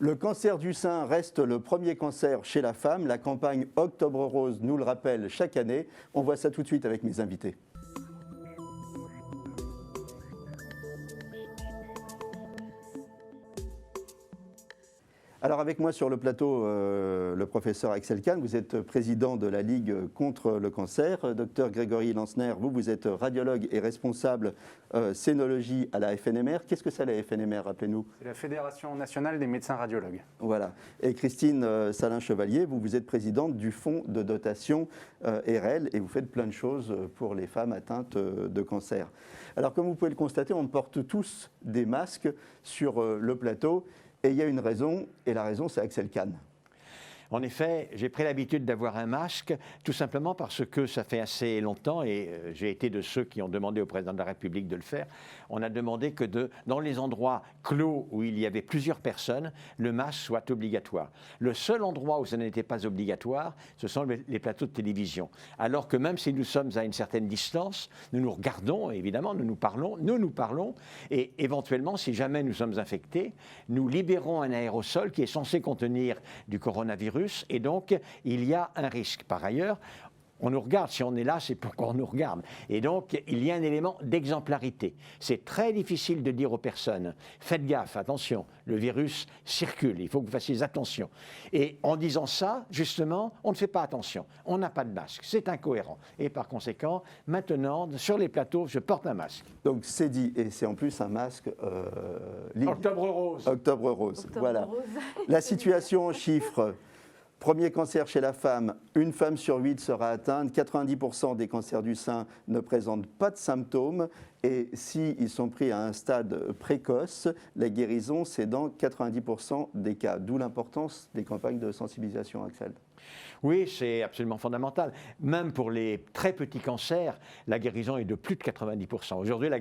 Le cancer du sein reste le premier cancer chez la femme. La campagne Octobre Rose nous le rappelle chaque année. On voit ça tout de suite avec mes invités. Alors avec moi sur le plateau, le professeur Axel Kahn, vous êtes président de la Ligue contre le cancer. Docteur Grégory Lansner, vous êtes radiologue et responsable scénologie à la FNMR. Qu'est-ce que c'est la FNMR, rappelez-nous? C'est la Fédération nationale des médecins radiologues. Voilà. Et Christine Salin-Chevalier, vous êtes présidente du fonds de dotation RL et vous faites plein de choses pour les femmes atteintes de cancer. Alors comme vous pouvez le constater, on porte tous des masques sur le plateau. Et il y a une raison, et la raison, c'est Axel Kahn. En effet, j'ai pris l'habitude d'avoir un masque, tout simplement parce que ça fait assez longtemps, et j'ai été de ceux qui ont demandé au président de la République de le faire. On a demandé que dans les endroits clos où il y avait plusieurs personnes, le masque soit obligatoire. Le seul endroit où ça n'était pas obligatoire, ce sont les plateaux de télévision. Alors que même si nous sommes à une certaine distance, nous nous regardons, évidemment, nous nous parlons, et éventuellement, si jamais nous sommes infectés, nous libérons un aérosol qui est censé contenir du coronavirus. Et donc, il y a un risque. Par ailleurs, on nous regarde. Si on est là, c'est pour qu'on nous regarde. Et donc, il y a un élément d'exemplarité. C'est très difficile de dire aux personnes, faites gaffe, attention, le virus circule, il faut que vous fassiez attention. Et en disant ça, justement, on ne fait pas attention. On n'a pas de masque. C'est incohérent. Et par conséquent, maintenant, sur les plateaux, je porte un masque. Donc, c'est dit. Et c'est en plus un masque... Octobre Rose. Octobre Rose, voilà. Rose. La situation en chiffres... Premier cancer chez la femme, une femme sur 8 sera atteinte, 90% des cancers du sein ne présentent pas de symptômes et s'ils sont pris à un stade précoce, la guérison c'est dans 90% des cas, d'où l'importance des campagnes de sensibilisation, Axel. Oui, c'est absolument fondamental. Même pour les très petits cancers, la guérison est de plus de 90%. Aujourd'hui, la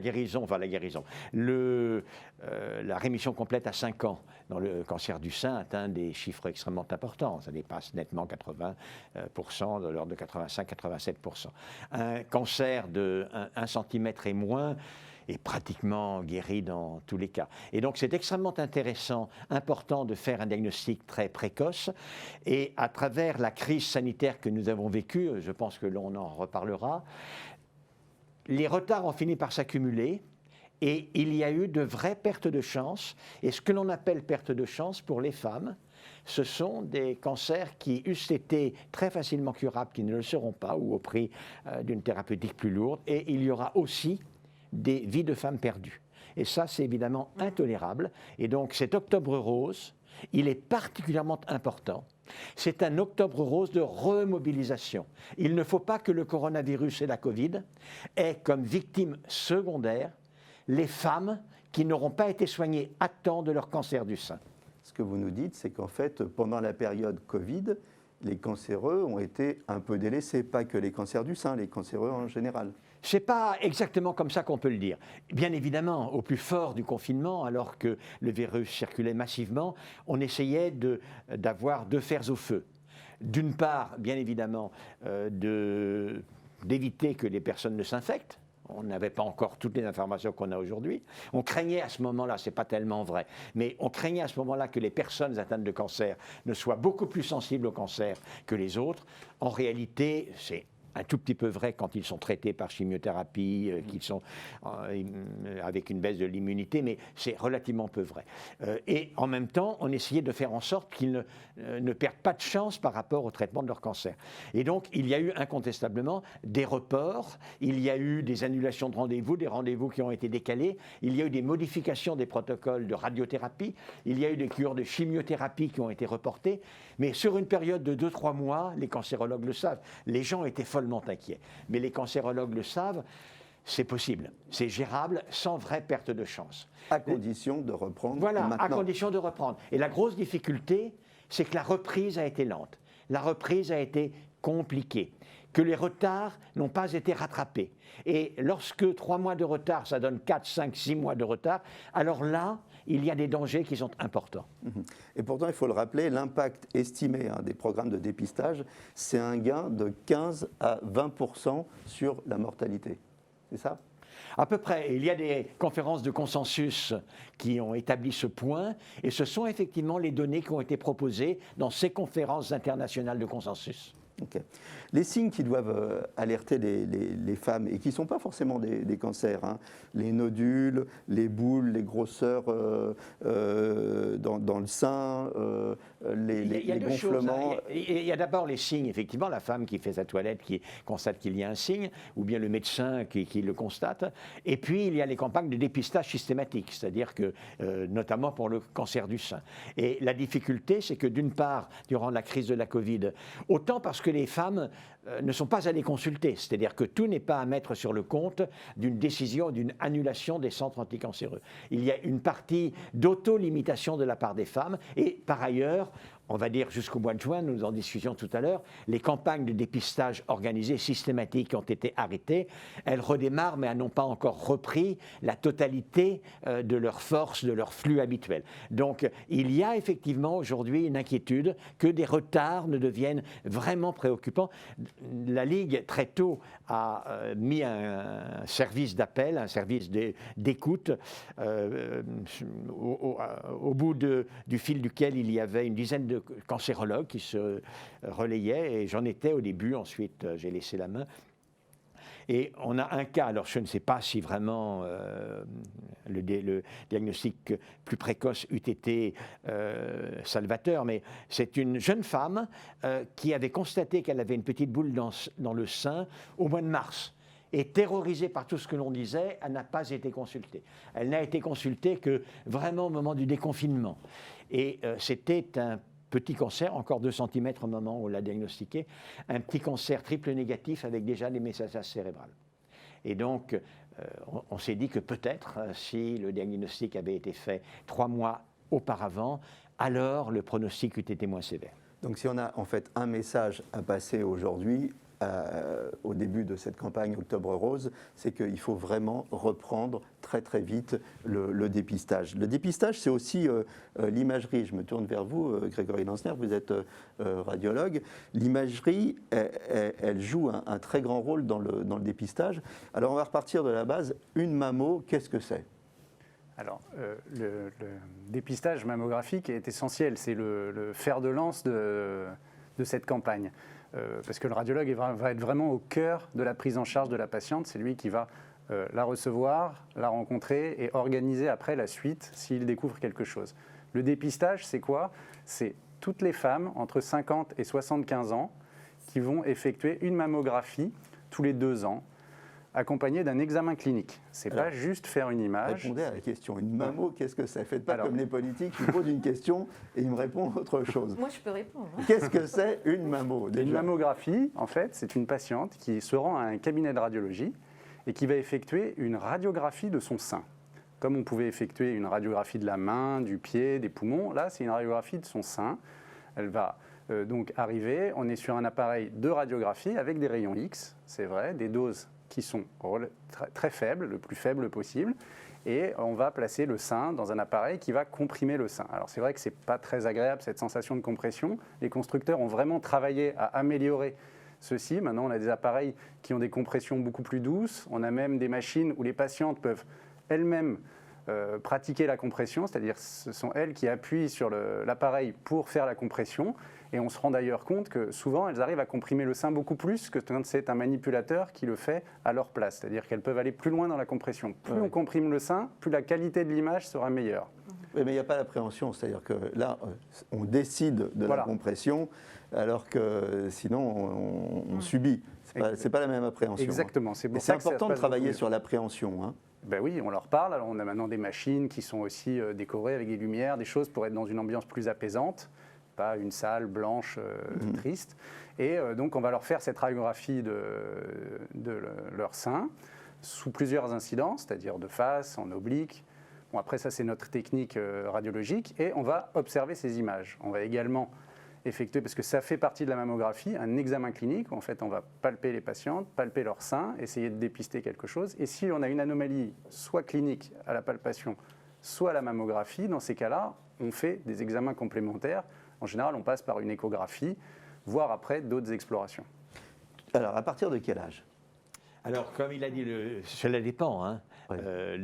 rémission complète à 5 ans dans le cancer du sein atteint des chiffres extrêmement importants. Ça dépasse nettement 80%, de l'ordre de 85-87%. Un cancer de 1 cm et moins est pratiquement guéri dans tous les cas. Et donc c'est extrêmement intéressant, important de faire un diagnostic très précoce et à travers la crise sanitaire que nous avons vécue, je pense que l'on en reparlera, les retards ont fini par s'accumuler et il y a eu de vraies pertes de chance. Et ce que l'on appelle perte de chance pour les femmes, ce sont des cancers qui eussent été très facilement curables, qui ne le seront pas, ou au prix d'une thérapeutique plus lourde. Et il y aura aussi des vies de femmes perdues. Et ça, c'est évidemment intolérable. Et donc, cet octobre rose, il est particulièrement important. C'est un octobre rose de remobilisation. Il ne faut pas que le coronavirus et la Covid aient comme victimes secondaires les femmes qui n'auront pas été soignées à temps de leur cancer du sein. Ce que vous nous dites, c'est qu'en fait, pendant la période Covid, les cancéreux ont été un peu délaissés, pas que les cancers du sein, les cancéreux en général. Ce n'est pas exactement comme ça qu'on peut le dire. Bien évidemment, au plus fort du confinement, alors que le virus circulait massivement, on essayait d'avoir deux fers au feu. D'une part, bien évidemment, d'éviter que les personnes ne s'infectent. On n'avait pas encore toutes les informations qu'on a aujourd'hui. On craignait à ce moment-là, ce n'est pas tellement vrai, mais on craignait à ce moment-là que les personnes atteintes de cancer ne soient beaucoup plus sensibles au cancer que les autres. En réalité, c'est un tout petit peu vrai quand ils sont traités par chimiothérapie, qu'ils sont avec une baisse de l'immunité, mais c'est relativement peu vrai. Et en même temps, on essayait de faire en sorte qu'ils ne perdent pas de chance par rapport au traitement de leur cancer. Et donc, il y a eu incontestablement des reports, il y a eu des annulations de rendez-vous, des rendez-vous qui ont été décalés, il y a eu des modifications des protocoles de radiothérapie, il y a eu des cures de chimiothérapie qui ont été reportées, mais sur une période de 2-3 mois, les cancérologues le savent, les gens étaient follement inquiets. Mais les cancérologues le savent, c'est possible, c'est gérable sans vraie perte de chance. À condition de reprendre maintenant. Voilà, à condition de reprendre. Et la grosse difficulté, c'est que la reprise a été lente. La reprise a été compliquée, que les retards n'ont pas été rattrapés. Et lorsque 3 mois de retard, ça donne 4, 5, 6 mois de retard, alors là, il y a des dangers qui sont importants. Et pourtant, il faut le rappeler, l'impact estimé des programmes de dépistage, c'est un gain de 15 à 20% sur la mortalité. C'est ça ? À peu près. Il y a des conférences de consensus qui ont établi ce point, et ce sont effectivement les données qui ont été proposées dans ces conférences internationales de consensus. Okay. Les signes qui doivent alerter les femmes, et qui ne sont pas forcément des cancers, hein, les nodules, les boules, les grosseurs dans le sein, les gonflements. Il y a d'abord les signes, effectivement, la femme qui fait sa toilette, qui constate qu'il y a un signe, ou bien le médecin qui le constate. Et puis, il y a les campagnes de dépistage systématique, c'est-à-dire que, notamment pour le cancer du sein. Et la difficulté, c'est que d'une part, durant la crise de la Covid, autant parce que les femmes ne sont pas allées consulter, c'est-à-dire que tout n'est pas à mettre sur le compte d'une décision, d'une annulation des centres anticancéreux. Il y a une partie d'auto-limitation de la part des femmes, et par ailleurs, on va dire jusqu'au mois de juin, nous en discutions tout à l'heure, les campagnes de dépistage organisées systématiques ont été arrêtées. Elles redémarrent, mais elles n'ont pas encore repris la totalité de leur force, de leur flux habituel. Donc, il y a effectivement aujourd'hui une inquiétude que des retards ne deviennent vraiment préoccupants. La Ligue, très tôt, a mis un service d'appel, un service d'écoute, au bout du fil duquel il y avait une dizaine de cancérologues qui se relayaient, et j'en étais au début, ensuite j'ai laissé la main. Et on a un cas, alors je ne sais pas si vraiment le diagnostic plus précoce eût été salvateur, mais c'est une jeune femme qui avait constaté qu'elle avait une petite boule dans le sein au mois de mars. Et terrorisée par tout ce que l'on disait, elle n'a pas été consultée. Elle n'a été consultée que vraiment au moment du déconfinement. Et c'était un petit cancer, encore 2 cm au moment où on l'a diagnostiqué, un petit cancer triple négatif avec déjà des métastases cérébrales. Et donc, on s'est dit que peut-être, si le diagnostic avait été fait 3 mois auparavant, alors le pronostic eût été moins sévère. Donc si on a en fait un message à passer aujourd'hui, au début de cette campagne Octobre Rose, c'est qu'il faut vraiment reprendre très très vite le dépistage. Le dépistage, c'est aussi l'imagerie. Je me tourne vers vous, Grégory Lansner, vous êtes radiologue. L'imagerie, elle joue un très grand rôle dans le dépistage. Alors on va repartir de la base. Une mammo, qu'est-ce que c'est ? Alors, le dépistage mammographique est essentiel. C'est le fer de lance de cette campagne. Parce que le radiologue va être vraiment au cœur de la prise en charge de la patiente. C'est lui qui va la recevoir, la rencontrer et organiser après la suite s'il découvre quelque chose. Le dépistage, c'est quoi ? C'est toutes les femmes entre 50 et 75 ans qui vont effectuer une mammographie tous les 2 ans, accompagnée d'un examen clinique. C'est pas juste faire une image. Répondez à la question. Une mammo, qu'est-ce que c'est ? Faites pas comme les politiques, ils posent une question et ils me répondent autre chose. Moi, je peux répondre. Qu'est-ce que c'est une mammo ? Une mammographie, en fait, c'est une patiente qui se rend à un cabinet de radiologie et qui va effectuer une radiographie de son sein. Comme on pouvait effectuer une radiographie de la main, du pied, des poumons, là, c'est une radiographie de son sein. Elle va donc arriver, on est sur un appareil de radiographie avec des rayons X, c'est vrai, des doses qui sont très faibles, le plus faible possible, et on va placer le sein dans un appareil qui va comprimer le sein. Alors c'est vrai que ce n'est pas très agréable cette sensation de compression. Les constructeurs ont vraiment travaillé à améliorer ceci. Maintenant on a des appareils qui ont des compressions beaucoup plus douces, on a même des machines où les patientes peuvent elles-mêmes pratiquer la compression, c'est-à-dire ce sont elles qui appuient sur l'appareil pour faire la compression. Et on se rend d'ailleurs compte que souvent, elles arrivent à comprimer le sein beaucoup plus que quand c'est un manipulateur qui le fait à leur place. C'est-à-dire qu'elles peuvent aller plus loin dans la compression. Plus on comprime le sein, plus la qualité de l'image sera meilleure. Oui, mais il n'y a pas l'appréhension. C'est-à-dire que là, on décide de la compression, alors que sinon, on subit. Ce n'est pas la même appréhension. Exactement. C'est important de travailler sur l'appréhension. Hein. Ben oui, on leur parle. Alors, on a maintenant des machines qui sont aussi décorées avec des lumières, des choses pour être dans une ambiance plus apaisante. Pas une salle blanche triste. Et donc, on va leur faire cette radiographie de leur sein sous plusieurs incidences, c'est-à-dire de face, en oblique. Bon, après, ça, c'est notre technique radiologique. Et on va observer ces images. On va également effectuer, parce que ça fait partie de la mammographie, un examen clinique où, en fait, on va palper les patientes, palper leur sein, essayer de dépister quelque chose. Et si on a une anomalie, soit clinique à la palpation, soit à la mammographie, dans ces cas-là, on fait des examens complémentaires. En général, on passe par une échographie, voire après d'autres explorations. Alors, à partir de quel âge ? Alors, comme il a dit, cela dépend. Hein. Oui.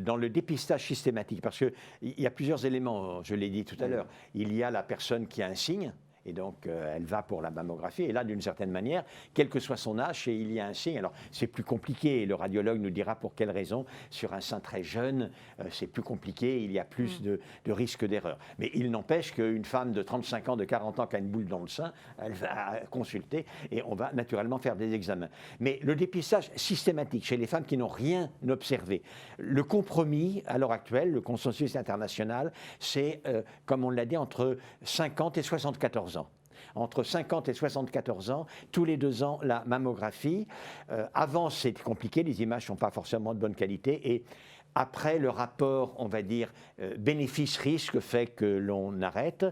Dans le dépistage systématique, parce qu'il y a plusieurs éléments, je l'ai dit tout à l'heure. Il y a la personne qui a un signe, et donc elle va pour la mammographie. Et là, d'une certaine manière, quel que soit son âge, et il y a un signe. Alors, c'est plus compliqué. Le radiologue nous dira pour quelle raison. Sur un sein très jeune, c'est plus compliqué. Il y a plus de risque d'erreur. Mais il n'empêche qu'une femme de 35 ans, de 40 ans qui a une boule dans le sein, elle va consulter et on va naturellement faire des examens. Mais le dépistage systématique chez les femmes qui n'ont rien observé, le compromis à l'heure actuelle, le consensus international, c'est, comme on l'a dit, entre 50 et 74 ans. Entre 50 et 74 ans, tous les 2 ans, la mammographie. Avant, c'était compliqué, les images ne sont pas forcément de bonne qualité. Et après, le rapport, on va dire, bénéfice-risque fait que l'on arrête.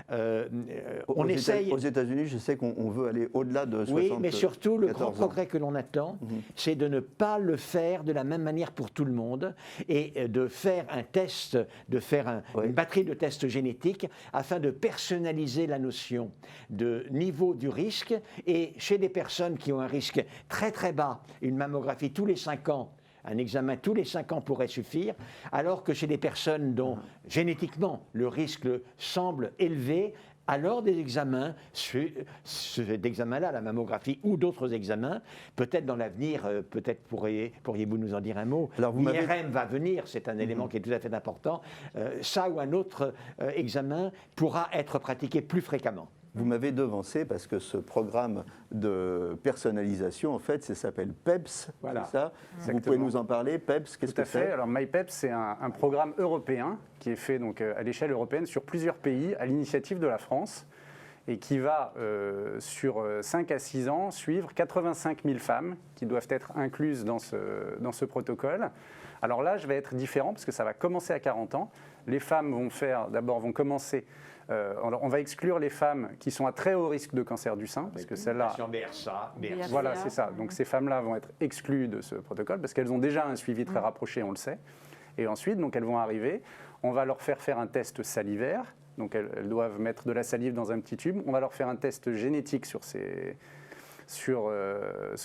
On essaye... Aux États-Unis, je sais qu'on veut aller au-delà de 74 ans. Oui, mais surtout, le grand progrès que l'on attend, c'est de ne pas le faire de la même manière pour tout le monde et de faire un test, de faire une batterie de tests génétiques afin de personnaliser la notion de niveau du risque. Et chez des personnes qui ont un risque très très bas, une mammographie tous les 5 ans, un examen tous les 5 ans pourrait suffire, alors que chez des personnes dont génétiquement le risque semble élevé, alors des examens, cet examen-là, la mammographie ou d'autres examens, peut-être dans l'avenir, peut-être pourriez-vous nous en dire un mot. L'IRM va venir, c'est un élément qui est tout à fait important. Ça ou un autre examen pourra être pratiqué plus fréquemment. Vous m'avez devancé parce que ce programme de personnalisation, en fait, ça s'appelle PEPS, voilà, c'est ça? Vous pouvez nous en parler, PEPS, qu'est-ce que c'est? Tout à fait. Alors MyPeps, c'est un programme européen qui est fait donc, à l'échelle européenne sur plusieurs pays à l'initiative de la France et qui va, sur 5 à 6 ans, suivre 85 000 femmes qui doivent être incluses dans ce protocole. Alors l'âge va être différent parce que ça va commencer à 40 ans. Les femmes vont commencer... on va exclure les femmes qui sont à très haut risque de cancer du sein, parce que celles-là... BRCA. Voilà, c'est ça. Donc ces femmes-là vont être exclues de ce protocole, parce qu'elles ont déjà un suivi très rapproché, on le sait. Et ensuite, donc, elles vont arriver, on va leur faire un test salivaire, donc elles doivent mettre de la salive dans un petit tube, on va leur faire un test génétique sur ce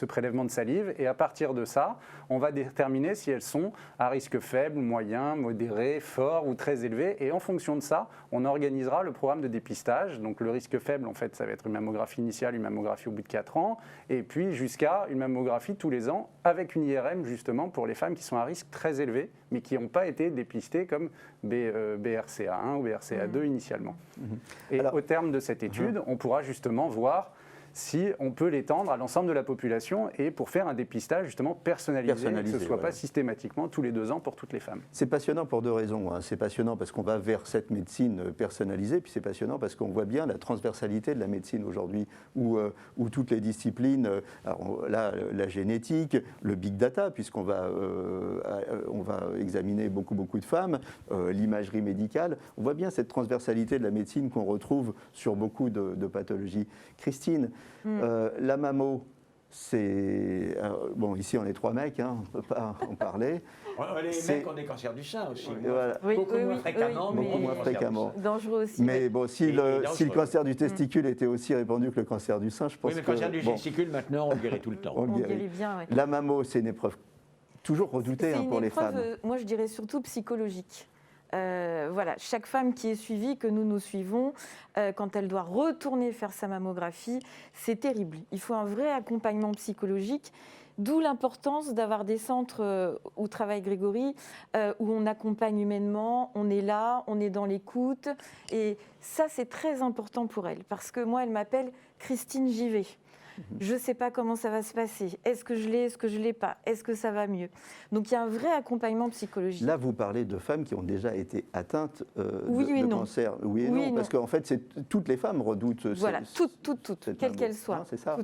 prélèvement de salive, et à partir de ça, on va déterminer si elles sont à risque faible, moyen, modéré, fort ou très élevé, et en fonction de ça, on organisera le programme de dépistage. Donc le risque faible, en fait, ça va être une mammographie initiale, une mammographie au bout de 4 ans, et puis jusqu'à une mammographie tous les ans, avec une IRM justement pour les femmes qui sont à risque très élevé, mais qui n'ont pas été dépistées comme BRCA1 ou BRCA2 initialement. Et alors, au terme de cette étude, on pourra justement voir si on peut l'étendre à l'ensemble de la population et pour faire un dépistage justement personnalisé que ce ne soit pas systématiquement tous les 2 ans pour toutes les femmes. C'est passionnant pour 2 raisons. Hein. C'est passionnant parce qu'on va vers cette médecine personnalisée, puis c'est passionnant parce qu'on voit bien la transversalité de la médecine aujourd'hui, où toutes les disciplines, alors là, la génétique, le big data, puisqu'on va, on va examiner beaucoup de femmes, l'imagerie médicale, on voit bien cette transversalité de la médecine qu'on retrouve sur beaucoup de pathologies. Christine, la mammo, c'est... Bon, ici, on est 3 mecs, hein, on ne peut pas en parler. Les mecs ont des cancers du sein aussi. Voilà. Beaucoup moins fréquemment. Beaucoup moins fréquemment. Dangereux aussi. Mais bon, si le cancer du testicule était aussi répandu que le cancer du sein, je pense que... Oui, mais le cancer du testicule, maintenant, on le guérit tout le temps. On le guérit bien, oui. La mammo, c'est une épreuve toujours redoutée pour les femmes. Moi, je dirais surtout psychologique. Voilà, chaque femme qui est suivie, que nous suivons, quand elle doit retourner faire sa mammographie, c'est terrible. Il faut un vrai accompagnement psychologique, d'où l'importance d'avoir des centres où travaille Grégory, où on accompagne humainement, on est là, on est dans l'écoute. Et ça, c'est très important pour elle, parce que moi, elle m'appelle Christine, j'y vais. Je ne sais pas comment ça va se passer. Est-ce que je l'ai, est-ce que je ne l'ai pas? Est-ce que ça va mieux? Donc il y a un vrai accompagnement psychologique. Là, vous parlez de femmes qui ont déjà été atteintes de cancer. Oui et non, parce qu'en fait, toutes les femmes redoutent. Voilà, toutes, quelles qu'elles soient. C'est ça.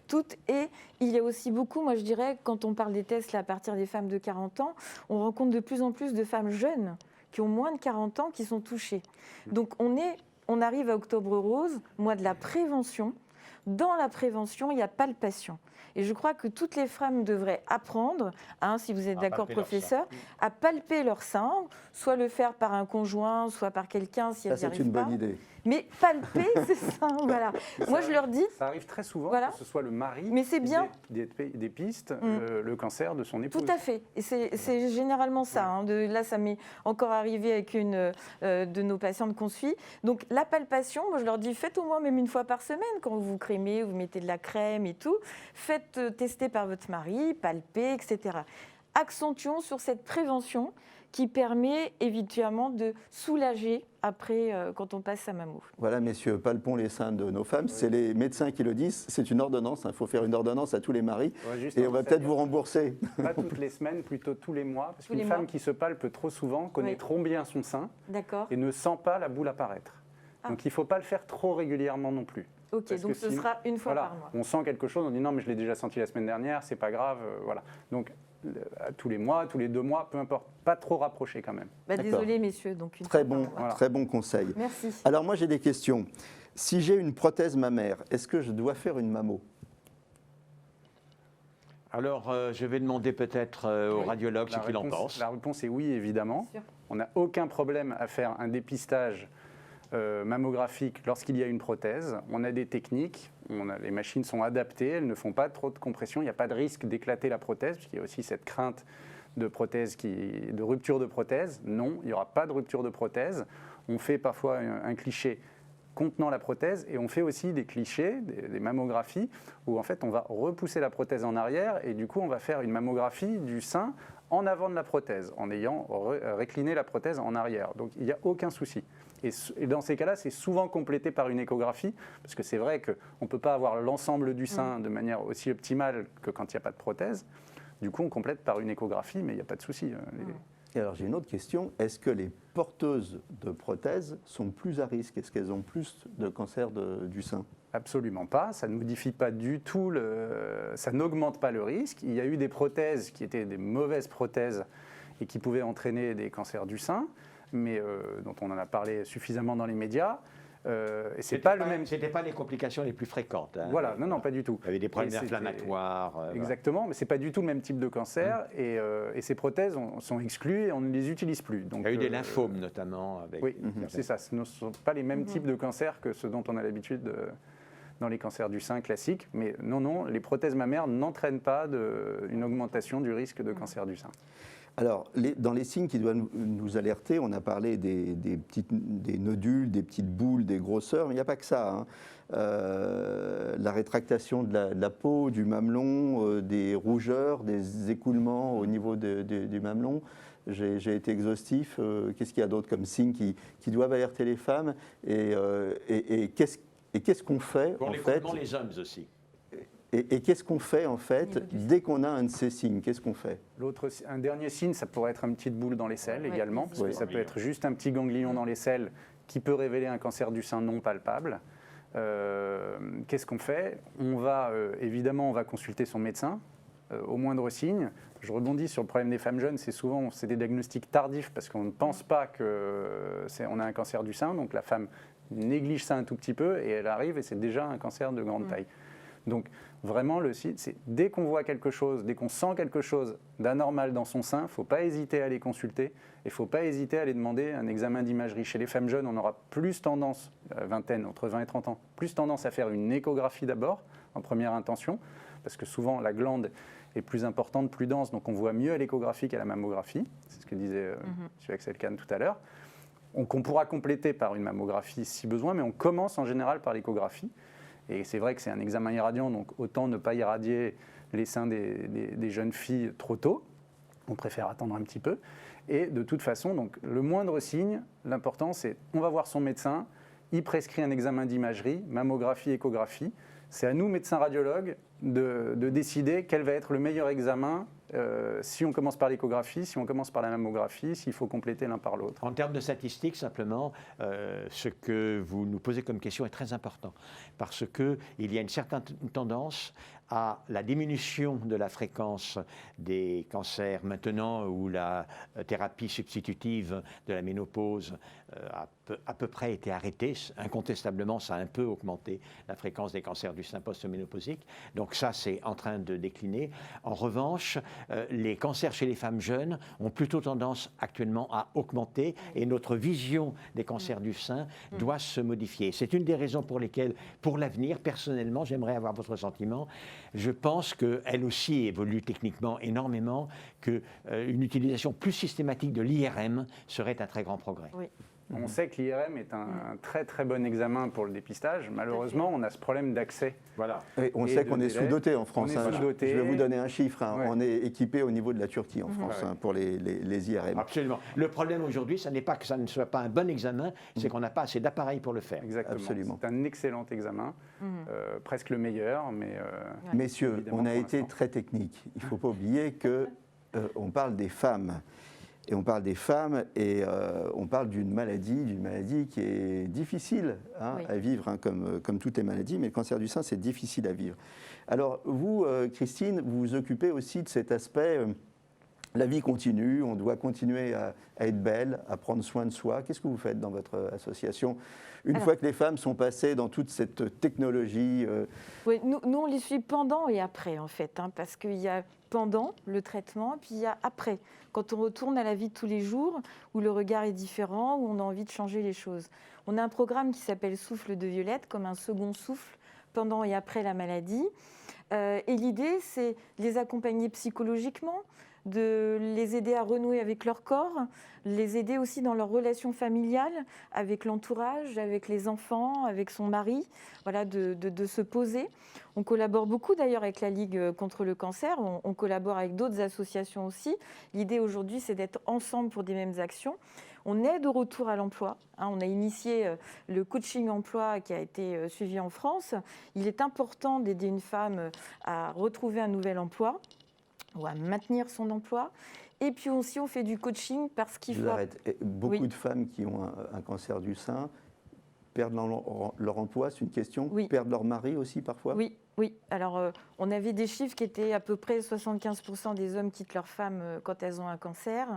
Toutes. Et il y a aussi beaucoup, moi je dirais, quand on parle des tests là, à partir des femmes de 40 ans, on rencontre de plus en plus de femmes jeunes qui ont moins de 40 ans qui sont touchées. Donc on arrive à Octobre Rose, mois de la prévention. Dans la prévention, il y a palpation. Et je crois que toutes les femmes devraient apprendre, si vous êtes d'accord, professeur, à palper leur sein, soit le faire par un conjoint, soit par quelqu'un si elles n'y arrivent pas. Ça, c'est une bonne idée. Mais palper, c'est ça, voilà. Moi, je leur dis, Ça arrive très souvent Voilà. que ce soit le mari Mais c'est qui bien. des pistes le cancer de son épouse. tout à fait. Et c'est généralement ça. Hein. Là, ça m'est encore arrivé avec une de nos patientes qu'on suit. Donc, la palpation, moi, je leur dis, faites au moins même une fois par semaine quand vous crémez, vous mettez de la crème et tout. Faites tester par votre mari, palper, etc. Accentuons sur cette prévention qui permet évidemment de soulager après quand on passe sa mammo. Voilà, messieurs, palpons les seins de nos femmes. C'est les médecins qui le disent. C'est une ordonnance. Il faut faire une ordonnance à tous les maris. Et on va peut-être vous rembourser. Pas toutes les semaines, plutôt tous les mois. Parce Tous les qu'une mois. femme qui se palpe trop souvent connaît Oui. trop bien son sein D'accord. et ne sent pas la boule apparaître. Ah. Donc il ne faut pas le faire trop régulièrement non plus. Ok, Parce donc que ce sinon- sera une fois Voilà, par mois. on sent quelque chose, on dit non mais je l'ai déjà senti la semaine dernière, c'est pas grave, voilà. Donc tous les mois, tous les 2 mois, peu importe, pas trop rapproché quand même. Bah, D'accord. désolé messieurs, donc une Très fois bon, par mois. Voilà. très bon conseil. Merci. Alors moi j'ai des questions. Si j'ai une prothèse mammaire, est-ce que je dois faire une mammo? Alors, je vais demander peut-être au Oui. radiologue ce La qu'il en réponse- pense. La réponse est oui, évidemment. Bien sûr. On n'a aucun problème à faire un dépistage mammographique lorsqu'il y a une prothèse. On a des techniques, les machines sont adaptées, elles ne font pas trop de compression, il n'y a pas de risque d'éclater la prothèse, puisqu'il y a aussi cette crainte de rupture de prothèse. Non, il n'y aura pas de rupture de prothèse. On fait parfois un cliché contenant la prothèse et on fait aussi des clichés, des mammographies, où en fait on va repousser la prothèse en arrière et du coup on va faire une mammographie du sein en avant de la prothèse, en ayant récliné la prothèse en arrière. Donc il n'y a aucun souci. Et dans ces cas-là, c'est souvent complété par une échographie, parce que c'est vrai qu'on ne peut pas avoir l'ensemble du sein de manière aussi optimale que quand il n'y a pas de prothèse. Du coup, on complète par une échographie, mais il n'y a pas de souci. Et alors j'ai une autre question. Est-ce que les porteuses de prothèses sont plus à risque? Est-ce qu'elles ont plus de cancer du sein? Absolument pas, ça ne modifie pas du tout, ça n'augmente pas le risque. Il y a eu des prothèses qui étaient des mauvaises prothèses et qui pouvaient entraîner des cancers du sein, mais dont on en a parlé suffisamment dans les médias. Et c'est pas le même. C'était pas les complications les plus fréquentes. Hein. Voilà, non, pas du tout. Il y avait des problèmes Et c'était- inflammatoires. Exactement, mais c'est pas du tout le même type de cancer. Et ces prothèses sont exclues et on ne les utilise plus. Donc, Il y a eu des lymphomes notamment. Avec Oui, c'est ça. Ce ne sont pas les mêmes types de cancers que ceux dont on a l'habitude dans les cancers du sein classiques. Mais non, les prothèses mammaires n'entraînent pas une augmentation du risque de cancer du sein. Alors, dans les signes qui doivent nous alerter, on a parlé des nodules, des petites boules, des grosseurs, mais il n'y a pas que ça. Hein. La rétractation de la peau, du mamelon, des rougeurs, des écoulements au niveau du mamelon. J'ai été exhaustif. Qu'est-ce qu'il y a d'autre comme signes qui doivent alerter les femmes? Et qu'est-ce qu'on fait Pour en les fait compléments, les hommes aussi. Et qu'est-ce qu'on fait en fait dès qu'on a un de ces signes? Qu'est-ce qu'on fait? Un dernier signe, ça pourrait être une petite boule dans les selles Ouais, également, parce que oui. ça peut être juste un petit ganglion dans les selles qui peut révéler un cancer du sein non palpable. Qu'est-ce qu'on fait? Évidemment, on va consulter son médecin au moindre signe. Je rebondis sur le problème des femmes jeunes, c'est des diagnostics tardifs parce qu'on ne pense pas qu'on a un cancer du sein, donc la femme néglige ça un tout petit peu et elle arrive et c'est déjà un cancer de grande taille. Donc vraiment, le site, c'est dès qu'on voit quelque chose, dès qu'on sent quelque chose d'anormal dans son sein, il ne faut pas hésiter à aller consulter et il ne faut pas hésiter à aller demander un examen d'imagerie. Chez les femmes jeunes, on aura plus tendance, vingtaine, entre 20 et 30 ans, plus tendance à faire une échographie d'abord, en première intention, parce que souvent la glande est plus importante, plus dense, donc on voit mieux à l'échographie qu'à la mammographie. C'est ce que disait M. Axel Kahn tout à l'heure. Qu'on pourra compléter par une mammographie si besoin, mais on commence en général par l'échographie. Et c'est vrai que c'est un examen irradiant, donc autant ne pas irradier les seins des jeunes filles trop tôt. On préfère attendre un petit peu. Et de toute façon, donc, le moindre signe, l'important c'est on va voir son médecin, il prescrit un examen d'imagerie, mammographie, échographie. C'est à nous, médecins radiologues, de décider quel va être le meilleur examen, si on commence par l'échographie, si on commence par la mammographie, s'il faut compléter l'un par l'autre. En termes de statistiques, simplement, ce que vous nous posez comme question est très important, parce qu'il y a une certaine tendance à la diminution de la fréquence des cancers maintenant où la thérapie substitutive de la ménopause a à peu près été arrêtée. Incontestablement, ça a un peu augmenté la fréquence des cancers du sein post-ménopausique. Donc ça, c'est en train de décliner. En revanche, les cancers chez les femmes jeunes ont plutôt tendance actuellement à augmenter et notre vision des cancers du sein doit se modifier. C'est une des raisons pour lesquelles, pour l'avenir, personnellement, j'aimerais avoir votre sentiment. Je pense qu'elle aussi évolue techniquement énormément, qu'une utilisation plus systématique de l'IRM serait un très grand progrès. Oui. On sait que l'IRM est un très très bon examen pour le dépistage. Malheureusement, on a ce problème d'accès. Voilà. Et on sait qu'on est sous-doté en France. On est sous-doté. Je vais vous donner un chiffre. Ouais. On est équipé au niveau de la Turquie en France pour les IRM. Absolument. Le problème aujourd'hui, ce n'est pas que ça ne soit pas un bon examen, c'est qu'on n'a pas assez d'appareils pour le faire. Exactement. Absolument. C'est un excellent examen, presque le meilleur, mais Messieurs, évidemment, on a pour été l'instant. très technique. Il ne faut pas oublier que on parle des femmes. Et on parle des femmes et on parle d'une maladie qui est difficile à vivre, comme toutes les maladies, mais le cancer du sein, c'est difficile à vivre. Alors vous, Christine, vous vous occupez aussi de cet aspect, la vie continue, on doit continuer à être belle, à prendre soin de soi. Qu'est-ce que vous faites dans votre association une fois que les femmes sont passées dans toute cette technologie Oui, nous, on les suit pendant et après, en fait, parce qu'il y a pendant le traitement, puis il y a après, quand on retourne à la vie de tous les jours, où le regard est différent, où on a envie de changer les choses. On a un programme qui s'appelle Souffle de Violette, comme un second souffle pendant et après la maladie. Et l'idée, c'est de les accompagner psychologiquement, de les aider à renouer avec leur corps, les aider aussi dans leur relation familiale, avec l'entourage, avec les enfants, avec son mari, voilà, de se poser. On collabore beaucoup d'ailleurs avec la Ligue contre le cancer, on collabore avec d'autres associations aussi. L'idée aujourd'hui, c'est d'être ensemble pour des mêmes actions. On aide au retour à l'emploi. On a initié le coaching emploi qui a été suivi en France. Il est important d'aider une femme à retrouver un nouvel emploi ou à maintenir son emploi. Et puis aussi, on fait du coaching parce qu'il faut... Beaucoup de femmes qui ont un cancer du sein perdent leur emploi, c'est une question. Perdent leur mari aussi parfois. Oui. Alors, on avait des chiffres qui étaient à peu près 75% des hommes quittent leur femme quand elles ont un cancer.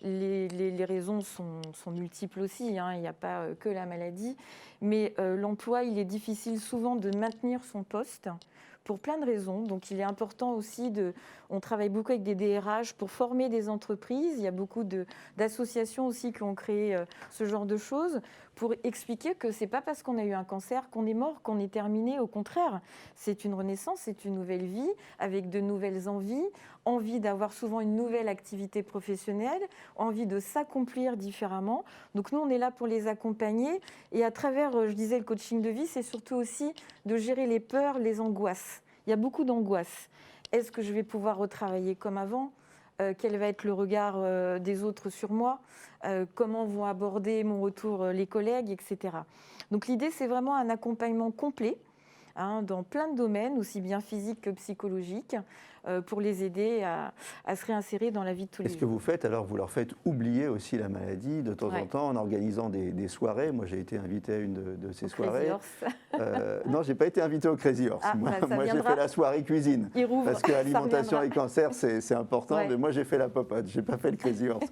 Les raisons sont multiples aussi, il n'y a pas que la maladie. Mais l'emploi, il est difficile souvent de maintenir son poste pour plein de raisons. Donc, il est important aussi on travaille beaucoup avec des DRH pour former des entreprises. Il y a beaucoup d'associations aussi qui ont créé ce genre de choses pour expliquer que ce n'est pas parce qu'on a eu un cancer qu'on est mort, qu'on est terminé. Au contraire, c'est une renaissance, c'est une nouvelle vie avec de nouvelles envie d'avoir souvent une nouvelle activité professionnelle, envie de s'accomplir différemment. Donc, nous, on est là pour les accompagner. Et à travers, je disais, le coaching de vie, c'est surtout aussi de gérer les peurs, les angoisses. Il y a beaucoup d'angoisses. Est-ce que je vais pouvoir retravailler comme avant ? Quel va être le regard des autres sur moi ? Comment vont aborder mon retour les collègues, etc. Donc l'idée, c'est vraiment un accompagnement complet dans plein de domaines, aussi bien physiques que psychologiques, pour les aider à se réinsérer dans la vie de tous les jours. Est-ce que vous faites, alors vous leur faites oublier aussi la maladie de temps en temps en organisant des soirées. Moi, j'ai été invité à une de ces soirées. Non, je n'ai pas été invité au Crazy Horse. Moi j'ai fait la soirée cuisine. Parce que l'alimentation et le cancer, c'est important. Mais moi, j'ai fait la popote, je n'ai pas fait le Crazy Horse.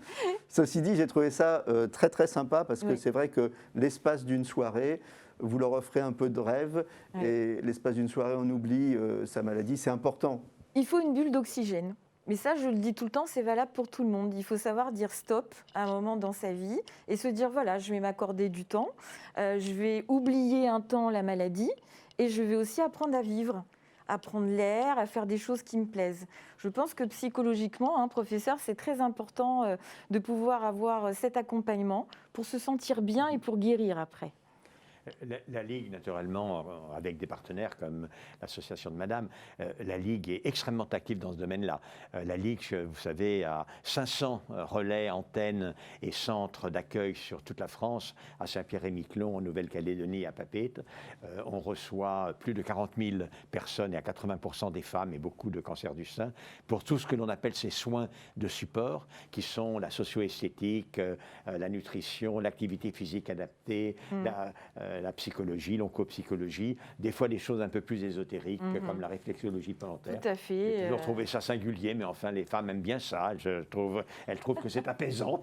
Ceci dit, j'ai trouvé ça très, très sympa parce que c'est vrai que l'espace d'une soirée, vous leur offrez un peu de rêve et l'espace d'une soirée, on oublie sa maladie, c'est important. Il faut une bulle d'oxygène. Mais ça, je le dis tout le temps, c'est valable pour tout le monde. Il faut savoir dire stop à un moment dans sa vie et se dire, voilà, je vais m'accorder du temps, je vais oublier un temps la maladie et je vais aussi apprendre à vivre, à prendre l'air, à faire des choses qui me plaisent. Je pense que psychologiquement, professeur, c'est très important de pouvoir avoir cet accompagnement pour se sentir bien et pour guérir après. La Ligue, naturellement, avec des partenaires comme l'association de Madame, la Ligue est extrêmement active dans ce domaine-là. La Ligue, vous savez, a 500 relais, antennes et centres d'accueil sur toute la France, à Saint-Pierre-et-Miquelon, en Nouvelle-Calédonie, à Papeete. On reçoit plus de 40 000 personnes et à 80% des femmes et beaucoup de cancers du sein pour tout ce que l'on appelle ces soins de support, qui sont la socio-esthétique, la nutrition, l'activité physique adaptée, la psychologie, l'oncopsychologie, des fois des choses un peu plus ésotériques comme la réflexologie plantaire. Tout à fait. J'ai toujours trouvé ça singulier, mais enfin les femmes aiment bien ça. Elles trouvent que c'est apaisant.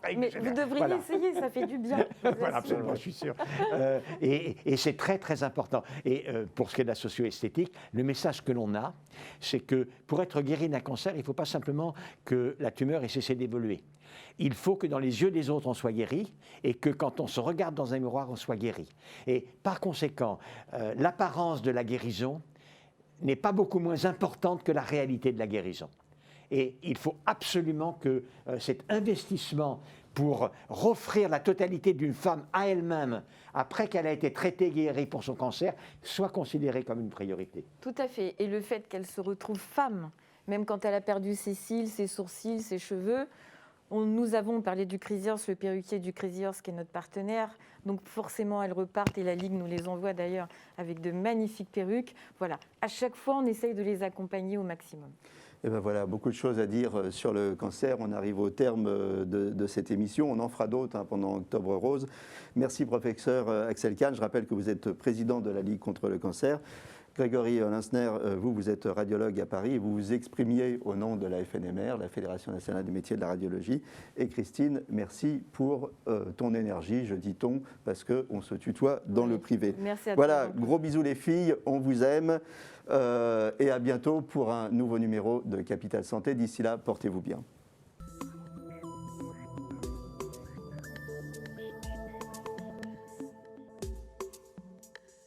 règle Mais générale. vous devriez Voilà. essayer, ça fait du bien. je vous Voilà, assure. absolument, je suis sûr. Et c'est très, très important. Et pour ce qui est de la socio-esthétique, le message que l'on a, c'est que pour être guéri d'un cancer, il ne faut pas simplement que la tumeur ait cessé d'évoluer. Il faut que dans les yeux des autres, on soit guéri et que quand on se regarde dans un miroir, on soit guéri. Et par conséquent, l'apparence de la guérison n'est pas beaucoup moins importante que la réalité de la guérison. Et il faut absolument que cet investissement pour offrir la totalité d'une femme à elle-même, après qu'elle a été traitée, guérie pour son cancer, soit considéré comme une priorité. Tout à fait. Et le fait qu'elle se retrouve femme, même quand elle a perdu ses cils, ses sourcils, ses cheveux, nous avons parlé du Crazy Horse, le perruquier du Crazy Horse qui est notre partenaire. Donc forcément, elles repartent et la Ligue nous les envoie d'ailleurs avec de magnifiques perruques. Voilà, à chaque fois, on essaye de les accompagner au maximum. Et ben voilà, beaucoup de choses à dire sur le cancer. On arrive au terme de cette émission. On en fera d'autres pendant Octobre Rose. Merci, professeur Axel Kahn. Je rappelle que vous êtes président de la Ligue contre le cancer. Grégory Linsner, vous êtes radiologue à Paris et vous vous exprimiez au nom de la FNMR, la Fédération nationale des métiers de la radiologie. Et Christine, merci pour ton énergie, je dis ton, parce qu'on se tutoie dans le privé. Merci à Voilà, toi. gros bisous les filles, on vous aime et à bientôt pour un nouveau numéro de Capital Santé. D'ici là, portez-vous bien.